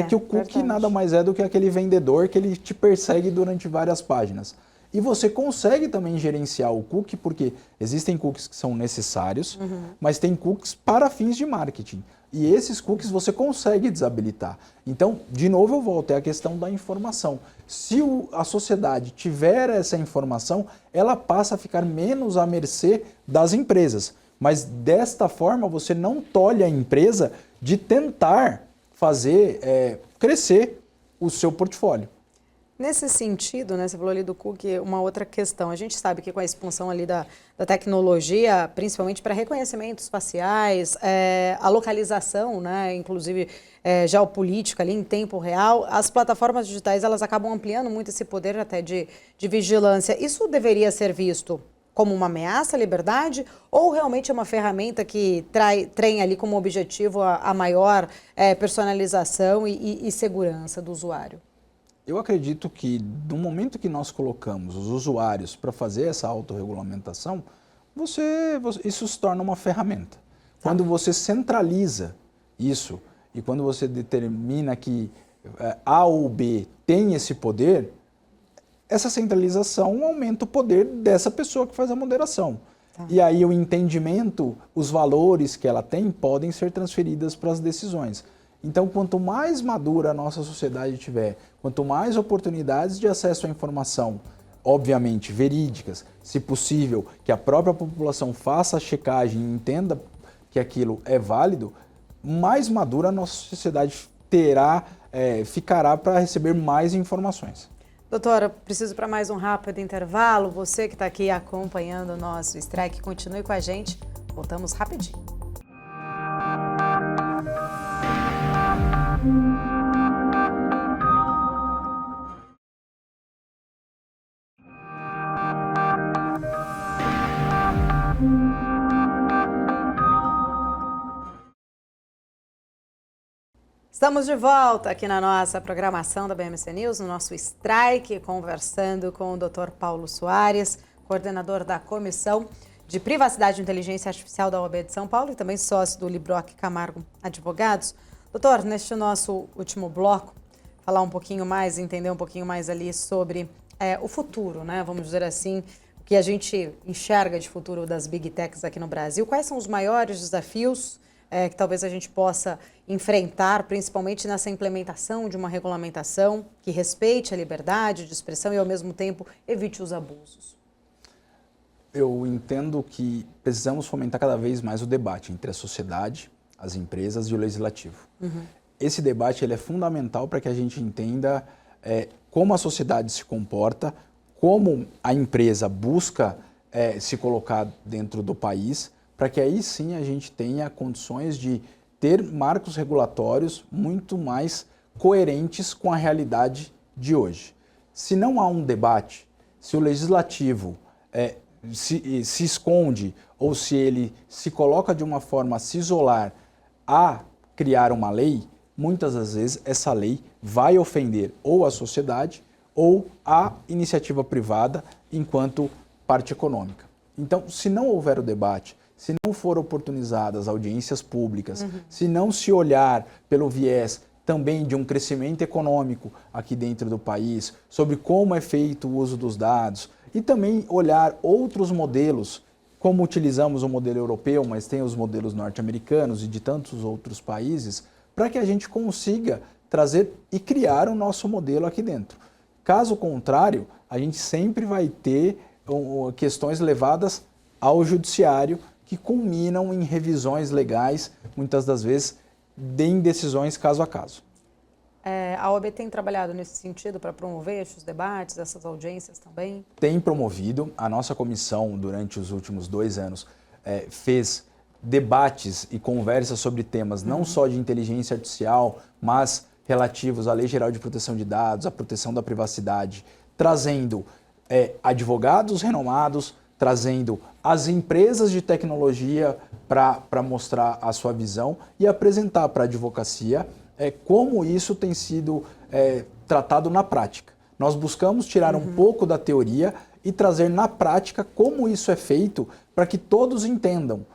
Speaker 2: Que o cookie nada mais é do que aquele vendedor que ele te persegue durante várias páginas. E você consegue também gerenciar o cookie, porque existem cookies que são necessários, mas tem cookies para fins de marketing. E esses cookies você consegue desabilitar. Então, de novo eu volto, é a questão da informação. Se a sociedade tiver essa informação, ela passa a ficar menos à mercê das empresas. Mas desta forma você não tolhe a empresa de tentar fazer crescer o seu portfólio.
Speaker 1: Nesse sentido, né, você falou ali do cookie, uma outra questão. A gente sabe que com a expansão ali da tecnologia, principalmente para reconhecimentos faciais, a localização, né, inclusive geopolítica ali em tempo real, as plataformas digitais elas acabam ampliando muito esse poder até de vigilância. Isso deveria ser visto como uma ameaça à liberdade ou realmente é uma ferramenta que tem ali como objetivo a maior personalização e segurança do usuário?
Speaker 2: Eu acredito que no momento que nós colocamos os usuários para fazer essa autorregulamentação, isso se torna uma ferramenta. Quando você centraliza isso e quando você determina que A ou B tem esse poder, essa centralização aumenta o poder dessa pessoa que faz a moderação. E aí o entendimento, os valores que ela tem podem ser transferidos para as decisões. Então, quanto mais madura a nossa sociedade tiver, quanto mais oportunidades de acesso à informação, obviamente verídicas, se possível, que a própria população faça a checagem e entenda que aquilo é válido, mais madura a nossa sociedade ficará para receber mais informações.
Speaker 1: Doutora, preciso para mais um rápido intervalo. Você que está aqui acompanhando o nosso Strike, continue com a gente. Voltamos rapidinho. Estamos de volta aqui na nossa programação da BMC News, no nosso Strike, conversando com o Dr. Paulo Soares, coordenador da Comissão de Privacidade e Inteligência Artificial da OAB de São Paulo e também sócio do Libroc Camargo Advogados. Doutor, neste nosso último bloco, falar um pouquinho mais, entender um pouquinho mais ali sobre o futuro, né? Vamos dizer assim, o que a gente enxerga de futuro das Big Techs aqui no Brasil. Quais são os maiores desafios que talvez a gente possa enfrentar, principalmente nessa implementação de uma regulamentação que respeite a liberdade de expressão e, ao mesmo tempo, evite os abusos?
Speaker 2: Eu entendo que precisamos fomentar cada vez mais o debate entre a sociedade, as empresas e o legislativo. Esse debate ele é fundamental para que a gente entenda como a sociedade se comporta, como a empresa busca se colocar dentro do país, para que aí sim a gente tenha condições de ter marcos regulatórios muito mais coerentes com a realidade de hoje. Se não há um debate, se o legislativo se esconde ou se ele se coloca de uma forma a se isolar a criar uma lei, muitas das vezes essa lei vai ofender ou a sociedade ou a iniciativa privada enquanto parte econômica. Então, se não houver o debate, se não for oportunizadas audiências públicas, se não se olhar pelo viés também de um crescimento econômico aqui dentro do país, sobre como é feito o uso dos dados, e também olhar outros modelos, como utilizamos o modelo europeu, mas tem os modelos norte-americanos e de tantos outros países, para que a gente consiga trazer e criar o nosso modelo aqui dentro. Caso contrário, a gente sempre vai ter questões levadas ao judiciário, que culminam em revisões legais, muitas das vezes, em decisões caso a caso.
Speaker 1: A OAB tem trabalhado nesse sentido para promover esses debates, essas audiências também?
Speaker 2: Tem promovido. A nossa comissão, durante os últimos 2 anos, fez debates e conversas sobre temas não só de inteligência artificial, mas relativos à Lei Geral de Proteção de Dados, à proteção da privacidade, trazendo advogados renomados, trazendo as empresas de tecnologia para mostrar a sua visão e apresentar para a advocacia como isso tem sido tratado na prática. Nós buscamos tirar um pouco da teoria e trazer na prática como isso é feito para que todos entendam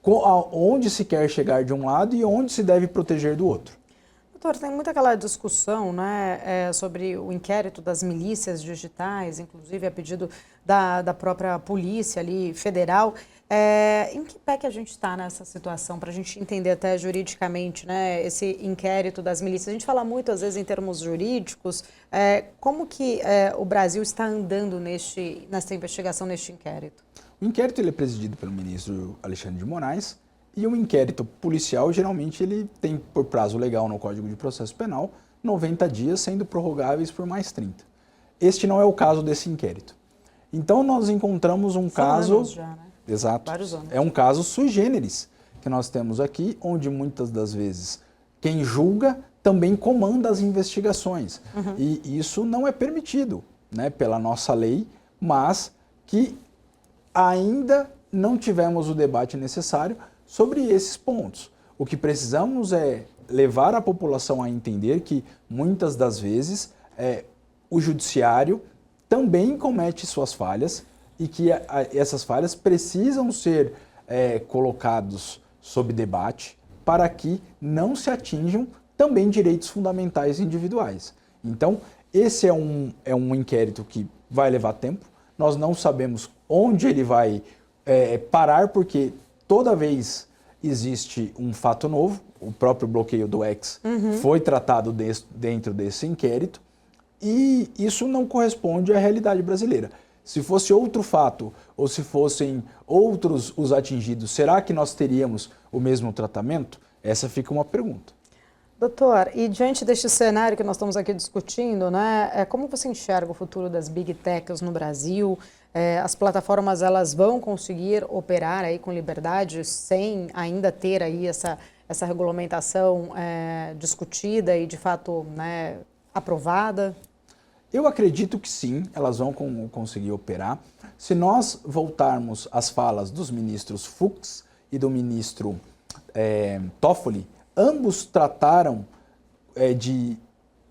Speaker 2: onde se quer chegar de um lado e onde se deve proteger do outro.
Speaker 1: Doutor, tem muita aquela discussão, né, sobre o inquérito das milícias digitais, inclusive a pedido da própria polícia ali federal. Em que pé que a gente está nessa situação, para a gente entender até juridicamente, né, esse inquérito das milícias? A gente fala muito, às vezes, em termos jurídicos. Como que o Brasil está andando nessa investigação, neste inquérito?
Speaker 2: O inquérito ele é presidido pelo ministro Alexandre de Moraes e o inquérito policial, geralmente, ele tem por prazo legal no Código de Processo Penal 90 dias, sendo prorrogáveis por mais 30. Este não é o caso desse inquérito. Então, nós encontramos um caso...
Speaker 1: anos já, né?
Speaker 2: Exato.
Speaker 1: Vários anos.
Speaker 2: É um caso sui generis que nós temos aqui, onde muitas das vezes quem julga também comanda as investigações. E isso não é permitido, né, pela nossa lei, mas que ainda não tivemos o debate necessário sobre esses pontos. O que precisamos é levar a população a entender que muitas das vezes o judiciário também comete suas falhas e que essas falhas precisam ser colocados sob debate para que não se atinjam também direitos fundamentais individuais. Então, esse é um inquérito que vai levar tempo. Nós não sabemos onde ele vai parar, porque toda vez existe um fato novo. O próprio bloqueio do X foi tratado dentro desse inquérito e isso não corresponde à realidade brasileira. Se fosse outro fato ou se fossem outros os atingidos, será que nós teríamos o mesmo tratamento? Essa fica uma pergunta.
Speaker 1: Doutor, e diante deste cenário que nós estamos aqui discutindo, né, como você enxerga o futuro das Big Techs no Brasil? As plataformas, elas vão conseguir operar aí com liberdade sem ainda ter aí essa regulamentação discutida e de fato, né, aprovada?
Speaker 2: Eu acredito que sim, elas vão conseguir operar. Se nós voltarmos às falas dos ministros Fux e do ministro Toffoli, ambos trataram de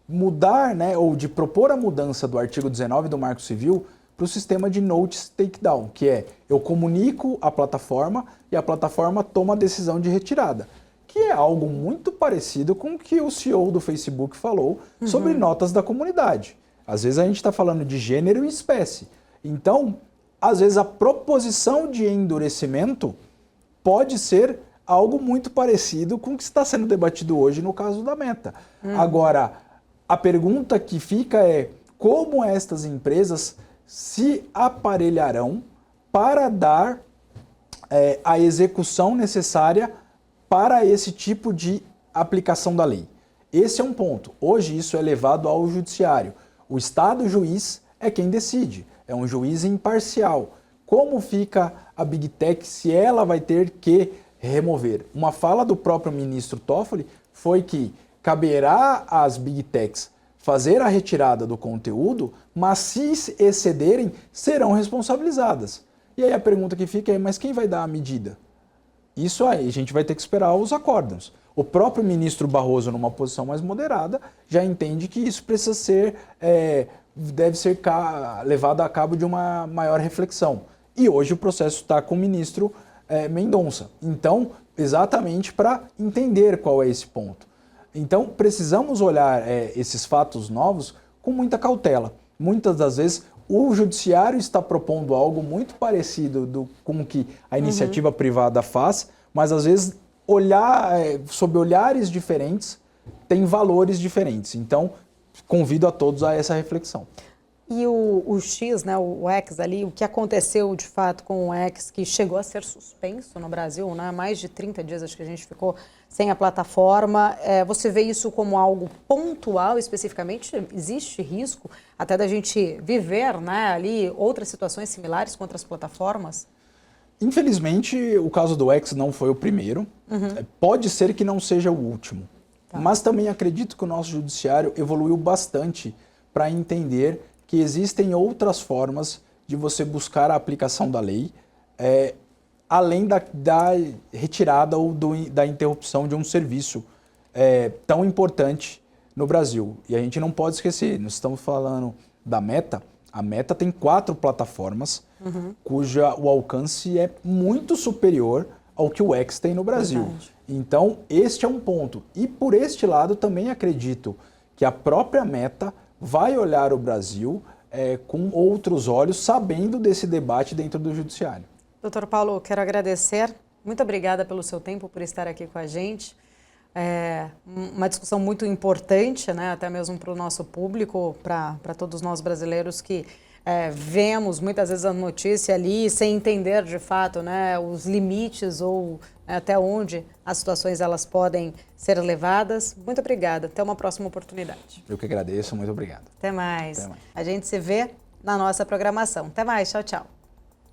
Speaker 2: mudar, né, ou de propor a mudança do artigo 19 do Marco Civil para o sistema de notice takedown, que é eu comunico à plataforma e a plataforma toma a decisão de retirada, que é algo muito parecido com o que o CEO do Facebook falou sobre notas da comunidade. Às vezes a gente está falando de gênero e espécie. Então, às vezes a proposição de endurecimento pode ser algo muito parecido com o que está sendo debatido hoje no caso da Meta. Agora, a pergunta que fica é como estas empresas se aparelharão para dar a execução necessária para esse tipo de aplicação da lei. Esse é um ponto. Hoje isso é levado ao judiciário. O Estado juiz é quem decide, é um juiz imparcial. Como fica a Big Tech se ela vai ter que remover? Uma fala do próprio ministro Toffoli foi que caberá às Big Techs fazer a retirada do conteúdo, mas se excederem, serão responsabilizadas. E aí a pergunta que fica é, mas quem vai dar a medida? Isso aí, a gente vai ter que esperar os acórdãos. O próprio ministro Barroso, numa posição mais moderada, já entende que isso precisa ser, deve ser levado a cabo de uma maior reflexão. E hoje o processo está com o ministro Mendonça. Então, exatamente para entender qual é esse ponto. Então, precisamos olhar esses fatos novos com muita cautela. Muitas das vezes, o judiciário está propondo algo muito parecido com o que a iniciativa privada faz, mas às vezes olhar sob olhares diferentes tem valores diferentes. Então, convido a todos a essa reflexão.
Speaker 1: E o X, né, o X ali, o que aconteceu de fato com o X, que chegou a ser suspenso no Brasil, né? Mais de 30 dias acho que a gente ficou sem a plataforma. Você vê isso como algo pontual especificamente? Existe risco até da gente viver, né, ali outras situações similares com outras plataformas?
Speaker 2: Infelizmente, o caso do X não foi o primeiro. Pode ser que não seja o último. Tá. Mas também acredito que o nosso judiciário evoluiu bastante para entender que existem outras formas de você buscar a aplicação da lei, além da retirada ou da interrupção de um serviço tão importante no Brasil. E a gente não pode esquecer, nós estamos falando da Meta, A Meta tem 4 plataformas, cuja o alcance é muito superior ao que o X tem no Brasil.
Speaker 1: Verdade.
Speaker 2: Então, este é um ponto. E por este lado, também acredito que a própria Meta vai olhar o Brasil com outros olhos, sabendo desse debate dentro do Judiciário.
Speaker 1: Doutor Paulo, quero agradecer. Muito obrigada pelo seu tempo, por estar aqui com a gente. Uma discussão muito importante, né, até mesmo para o nosso público, para todos nós brasileiros que vemos muitas vezes a notícia ali sem entender de fato, né, os limites ou até onde as situações elas podem ser levadas. Muito obrigada. Até uma próxima oportunidade.
Speaker 2: Eu que agradeço. Muito obrigado.
Speaker 1: Até mais.
Speaker 2: Até mais.
Speaker 1: A gente se vê na nossa programação. Até mais. Tchau, tchau.